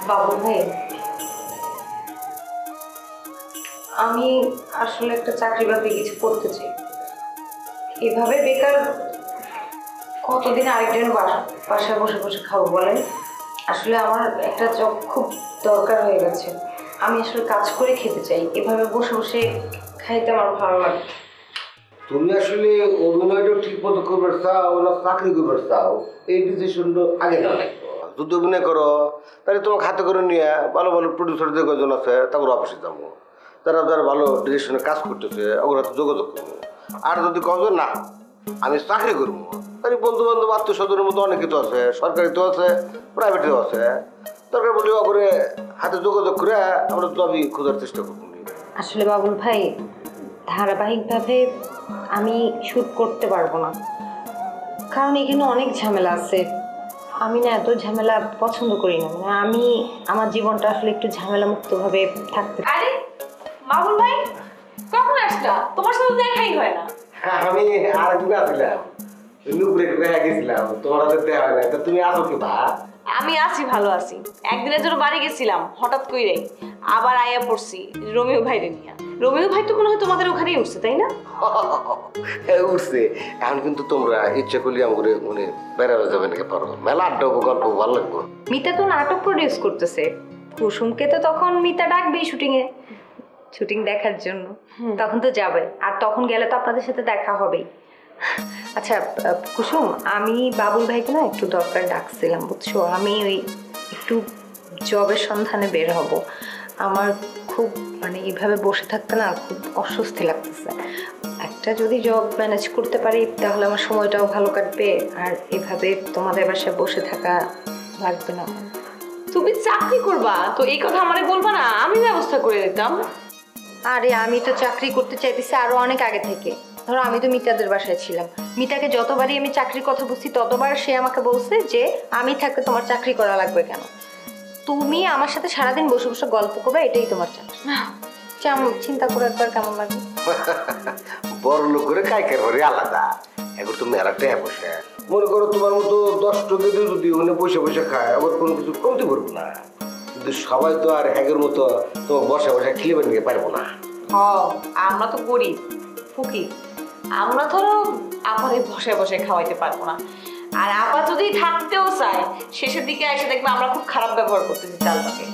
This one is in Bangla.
বাবু ভাই, আমি আসলে একটা চাকরি বাকরি কিছু করতে চাই। এভাবে বেকার কতদিন আরেকজন বাসায় বসে বসে খাবো বলেন? আসলে আমার একটা জব খুব দরকার হয়ে গেছে। আমি আসলে কাজ করে খেতে চাই, এভাবে বসে বসে খাইতে আমার ভালো লাগে। তুমি আসলে অভিনয়টা ঠিক মতো করবে চাও না চাকরি করবে চাও, এই ডিসিশনটা আগে না লাগবে। যদি অভিনয় করো তাহলে তোমাকে হাতে করে নিয়ে ভালো ভালো প্রডিউসারদের কজন আছে তারপর অফিসে যাবো, যারা যারা ভালো ডিরেকশনে কাজ করতেছে ওগুলো হাতে যোগাযোগ করবো। আর যদি কজন না আমি চাকরি করবো, তাহলে বন্ধু বান্ধব আত্মীয় স্বজনের মতো অনেকে তো আছে, সরকারি তো আছে, প্রাইভেটেও আছে, দরকার বলে করে হাতে যোগাযোগ করে আমরা জবই খোঁজার চেষ্টা করবো। আসলে বাবুল ভাই, ধারাবাহিকভাবে আমি শ্যুট করতে পারবো না, কারণ এখানে অনেক ঝামেলা আছে। আমি না এত ঝামেলা পছন্দ করি না, মানে আমি আমার জীবনটা আসলে একটু ঝামেলা মুক্তভাবে থাকতে। আরে বাবুল ভাই, কখন আসলা? তোমার সাথে দেখাই হয় না। আমি আরেকদিন আসছিলাম, নুপুরে দেখা গেছিলাম, তোমার হাতে দেখা হয় না, তা তুমি আসো কি ভা? আমি আছি, ভালো আছি। একদিনের জন্য বাড়ি গেছিলাম, হঠাৎ কইরে আবার আয়া পড়ছি রোমিও ভাইরে নিয়ে। রোমিও ভাই তো মনে হয় তোমাদের ওখানেই উঠছে, তাই না? উঠছে। এখন কিন্তু তোমরা ইচ্ছা করলে আমাকে মানে বেড়াতে যাবে নাকি পারো, মেলা আড্ডা গল্প ভালো লাগবে। মিতা তো নাটক প্রডিউস করতেছে, কুসুমকে তো তখন মিতা ডাকবেই শুটিং দেখার জন্য, তখন তো যাবে, আর তখন গেলে তো আপনাদের সাথে দেখা হবেই। আচ্ছা কুসুম, আমি বাবুল ভাইকে না একটু দরকার ডাকছিলাম, বুঝছো? আমি ওই একটু জবের সন্ধানে বের হব। আমার খুব মানে এইভাবে বসে থাকতে না খুব অস্বস্তি লাগতেছে। একটা যদি জব ম্যানেজ করতে পারি তাহলে আমার সময়টাও ভালো কাটবে, আর এভাবে তোমাদের বাসায় বসে থাকা লাগবে না। তুমি চাকরি করবা তো এই কথা আমারে বলবা না, আমি ব্যবস্থা করে দিতাম। আরে আমি তো চাকরি করতে চাইতেছি আরো অনেক আগে থেকে। ধরো আমি তো মিতাদের বাসায় ছিলাম, মিতাকে যতবারই আমি চাকরির কথা বলছি ততবার সে আমাকে বলছে যে আমি থাকতে তোমার চাকরি করা লাগবে কেন, তুমি আমার সাথে সারাদিন বসে বসে গল্প করবে, এটাই তোমার চাকরি। চিন্তা করে একবার কেমন লাগে? বড় লোক করে কাইকের বাড়ি আলাদা, এখন তুমি মেলাতে বসে মনে করো তোমার মতো 10 টাকা দিয়ে যদি ওখানে বসে বসে খায় আবার কোনো কিছু কমতে পারবো না, কিন্তু সবাই তো আর হ্যাগের মতো তোমার বসে বসে খেলে নিয়ে পারবো না। আমরা তো গরিব ফকির, আমরা ধরো আপারে বসে বসে খাওয়াইতে পারবো না। আর আপা যদি থাকতেও চায় শেষের দিকে এসে দেখবে আমরা খুব খারাপ ব্যবহার করতেছি চালটাকে।